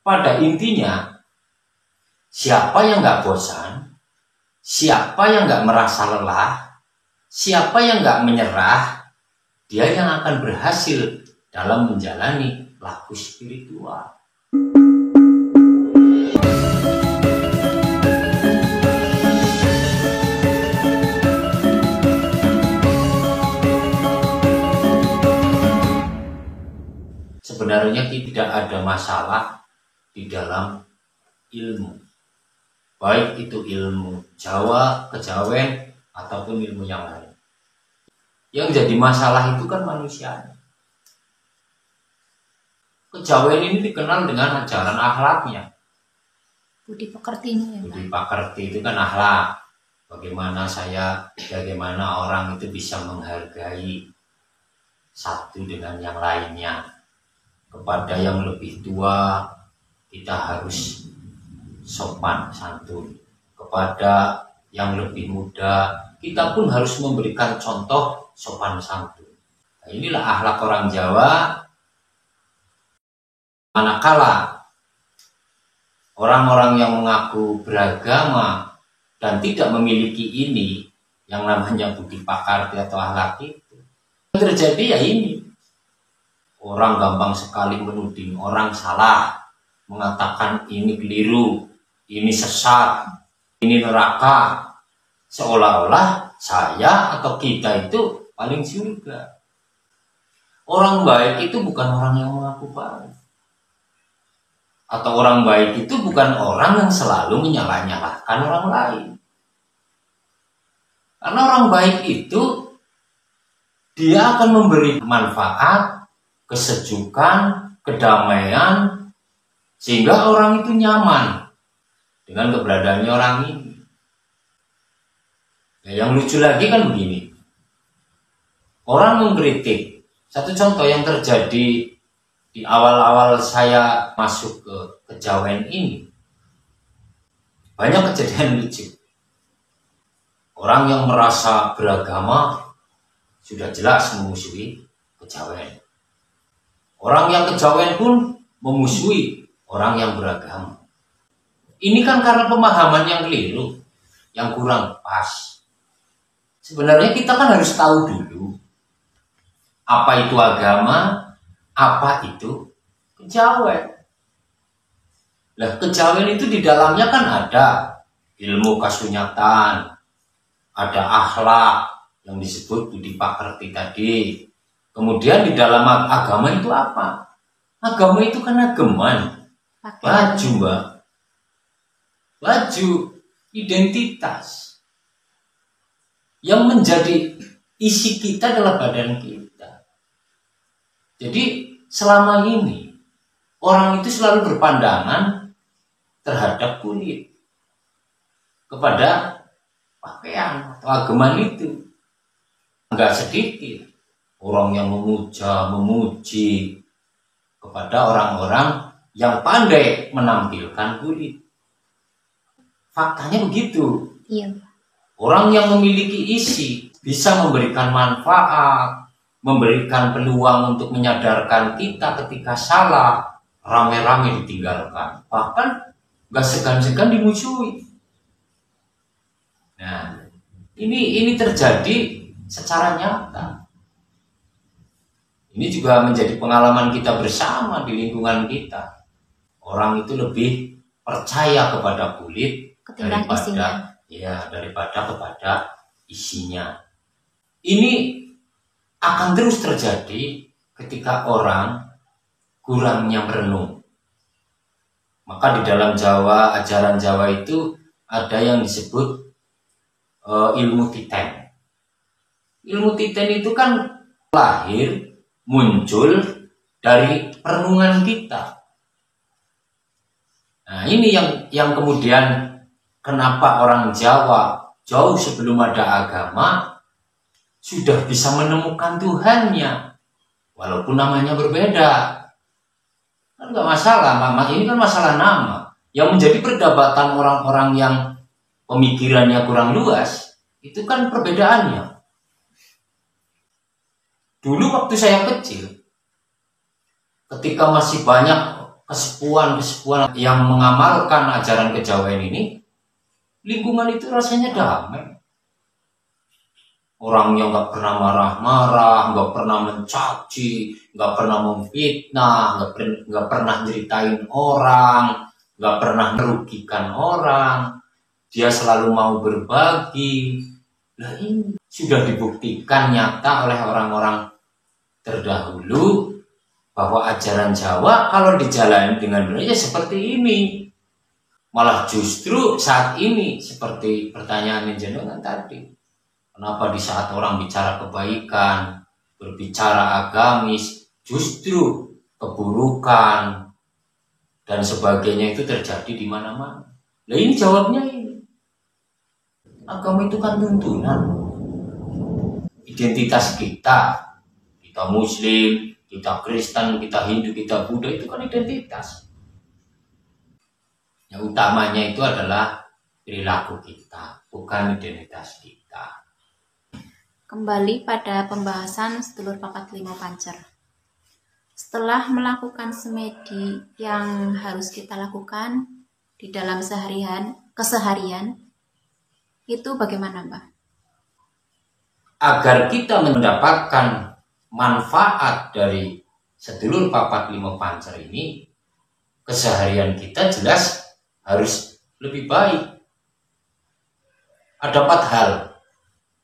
pada intinya, siapa yang nggak bosan, siapa yang nggak merasa lelah, siapa yang nggak menyerah, dia yang akan berhasil dalam menjalani laku spiritual. Sebenarnya tidak ada masalah di dalam ilmu, baik itu ilmu Jawa, kejawen, ataupun ilmu yang lain. Yang jadi masalah itu kan manusianya. Kejawen ini dikenal dengan ajaran akhlaknya. Budi pekertinya ya, Budi pekerti itu kan akhlak. Bagaimana orang itu bisa menghargai satu dengan yang lainnya. Kepada yang lebih tua kita harus sopan santun. Kepada yang lebih muda kita pun harus memberikan contoh sopan santun. Nah, inilah akhlak orang Jawa. Manakala orang-orang yang mengaku beragama dan tidak memiliki ini yang namanya budi pakarti atau akhlak itu, yang terjadi ya ini. Orang gampang sekali menuding orang salah, mengatakan ini keliru, ini sesat, ini neraka, seolah-olah saya atau kita itu paling surga. Orang baik itu bukan orang yang mengaku baik, atau orang baik itu bukan orang yang selalu menyalah-nyalahkan orang lain. Karena orang baik itu dia akan memberi manfaat, kesejukan, kedamaian, sehingga orang itu nyaman dengan keberadaannya orang ini. Ya, yang lucu lagi kan begini, orang mengkritik. Satu contoh yang terjadi di awal-awal saya masuk ke kejawen ini, banyak kejadian lucu. Orang yang merasa beragama sudah jelas memusuhi kejawen. Orang yang kejawen pun memusuhi orang yang beragama. Ini kan karena pemahaman yang keliru, yang kurang pas. Sebenarnya kita kan harus tahu dulu apa itu agama, apa itu kejawen. Nah, kejawen itu di dalamnya kan ada ilmu kasunyatan, ada akhlak yang disebut budi pakerti tadi. Kemudian di dalam agama itu apa? Agama itu kan ageman, baju mbak, baju identitas. Yang menjadi isi kita adalah badan kita. Jadi selama ini orang itu selalu berpandangan terhadap kulit, kepada pakaian atau ageman itu. Enggak sedikit orang yang memuji kepada orang-orang yang pandai menampilkan kulit. Faktanya begitu. Iya. Orang yang memiliki isi bisa memberikan manfaat, memberikan peluang untuk menyadarkan kita ketika salah, rame-rame ditinggalkan, bahkan gak segan-segan dimusuhi. Nah, ini terjadi secara nyata. Ini juga menjadi pengalaman kita bersama di lingkungan kita. Orang itu lebih percaya kepada kulit daripada kepada isinya. Ini akan terus terjadi ketika orang kurangnya merenung. Maka di dalam Jawa, ajaran Jawa itu ada yang disebut ilmu titen. Ilmu titen itu kan lahir, muncul dari perenungan kita. Nah, ini yang kemudian kenapa orang Jawa jauh sebelum ada agama sudah bisa menemukan Tuhannya, walaupun namanya berbeda. Kan nggak masalah, ini kan masalah nama. Yang menjadi perdebatan orang-orang yang pemikirannya kurang luas, itu kan perbedaannya. Dulu waktu saya kecil, ketika masih banyak kesepuan-kesepuan yang mengamalkan ajaran kejawen ini, lingkungan itu rasanya damai. Orangnya nggak pernah marah-marah, nggak pernah mencaci, nggak pernah memfitnah, nggak pernah ceritain orang, nggak pernah merugikan orang. Dia selalu mau berbagi. Nah, ini sudah dibuktikan nyata oleh orang-orang terdahulu bahwa ajaran Jawa kalau dijalani dengan benar ya seperti ini. Malah justru saat ini seperti pertanyaan jenengan tadi. Kenapa di saat orang bicara kebaikan, berbicara agamis, justru keburukan dan sebagainya itu terjadi di mana-mana. Nah, ini jawabnya ini. Agama itu kan tuntunan. Identitas kita Muslim, kita Kristen, kita Hindu, kita Buddha, itu kan identitas. Yang utamanya itu adalah perilaku kita, bukan identitas kita. Kembali pada pembahasan sedulur papat limo pancer. Setelah melakukan semedi yang harus kita lakukan di dalam keseharian, itu bagaimana, Mbak? Agar kita mendapatkan manfaat dari sedulur papat limo pancer ini, keseharian kita jelas harus lebih baik. Ada 4 hal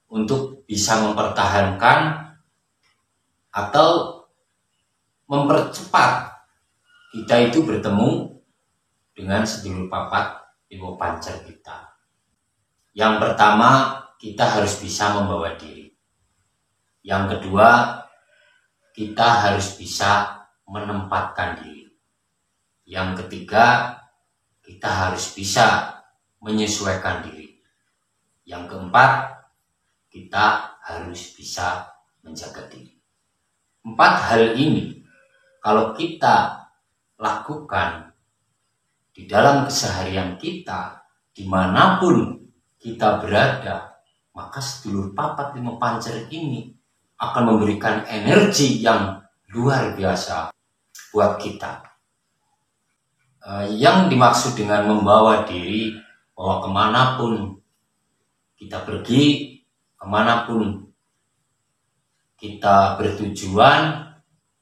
untuk bisa mempertahankan atau mempercepat kita itu bertemu dengan sedulur papat limo pancer kita. Yang pertama, kita harus bisa membawa diri. Yang kedua, kita harus bisa menempatkan diri. Yang ketiga, kita harus bisa menyesuaikan diri. Yang keempat, kita harus bisa menjaga diri. 4 hal ini, kalau kita lakukan di dalam keseharian kita, dimanapun kita berada, maka sedulur papat limo pancer ini akan memberikan energi yang luar biasa buat kita. Yang dimaksud dengan membawa diri, bahwa kemanapun kita pergi, kemanapun kita bertujuan,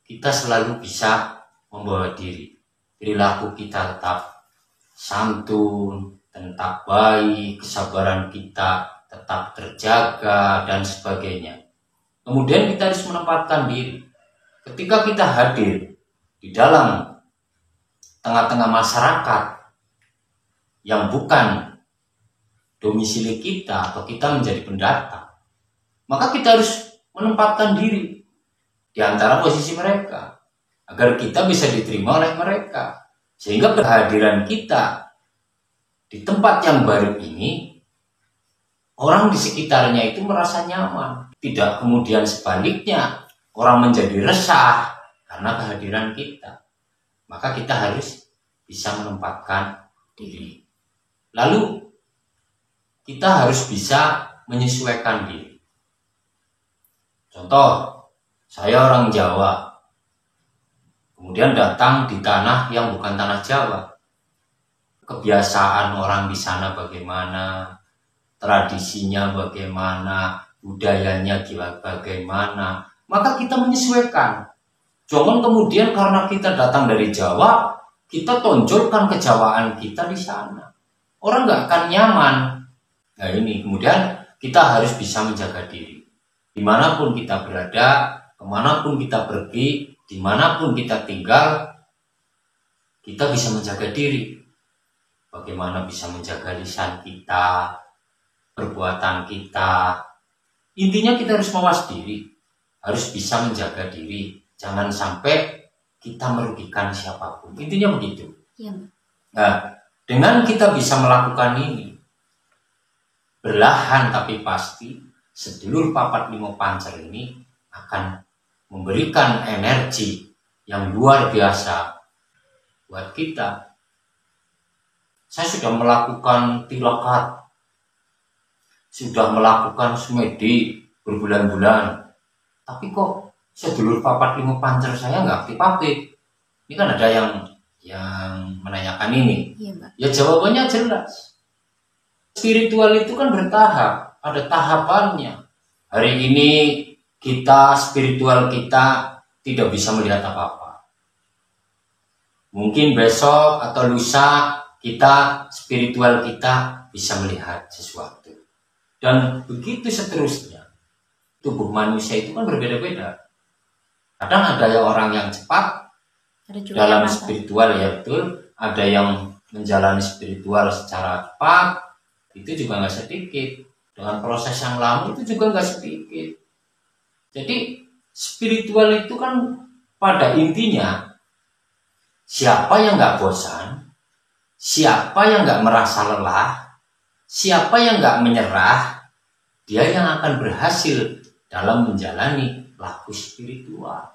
kita selalu bisa membawa diri. Perilaku kita tetap santun, tetap baik, kesabaran kita tetap terjaga, dan sebagainya. Kemudian kita harus menempatkan diri. Ketika kita hadir di dalam tengah-tengah masyarakat yang bukan domisili kita atau kita menjadi pendatang, maka kita harus menempatkan diri di antara posisi mereka agar kita bisa diterima oleh mereka, sehingga kehadiran kita di tempat yang baru ini, orang di sekitarnya itu merasa nyaman. Tidak kemudian sebaliknya orang menjadi resah karena kehadiran kita. Maka kita harus bisa menempatkan diri. Lalu kita harus bisa menyesuaikan diri. Contoh, saya orang Jawa, kemudian datang di tanah yang bukan tanah Jawa. Kebiasaan orang di sana bagaimana, tradisinya bagaimana, budayanya bagaimana, maka kita menyesuaikan. Jangan kemudian karena kita datang dari Jawa, kita tonjolkan kejawaan kita di sana. Orang nggak akan nyaman. Nah ini, kemudian kita harus bisa menjaga diri. Dimanapun kita berada, kemanapun kita pergi, dimanapun kita tinggal, kita bisa menjaga diri. Bagaimana bisa menjaga lisan kita, perbuatan kita. Intinya kita harus mawas diri, harus bisa menjaga diri. Jangan sampai kita merugikan siapapun. Intinya begitu. Ya. Nah, dengan kita bisa melakukan ini, berlahan tapi pasti, sedulur papat limo pancer ini akan memberikan energi yang luar biasa buat kita. Saya sudah melakukan tilakat, sudah melakukan semedi berbulan-bulan, tapi kok sedulur papat limo pancer saya nggak aktif-aktif. Ini kan ada yang yang menanyakan ini. Iya, Mbak. Ya jawabannya jelas. Spiritual itu kan bertahap, ada tahapannya. Hari ini spiritual kita tidak bisa melihat apa-apa. Mungkin besok atau lusa spiritual kita bisa melihat sesuatu. Dan begitu seterusnya. Tubuh manusia itu kan berbeda-beda. Kadang ada orang yang cepat dalam spiritual, ya betul. Ada yang menjalani spiritual secara cepat, itu juga nggak sedikit. Dengan proses yang lama itu juga nggak sedikit. Jadi spiritual itu kan pada intinya, siapa yang nggak bosan, siapa yang nggak merasa lelah, siapa yang nggak menyerah, dia yang akan berhasil dalam menjalani laku spiritual.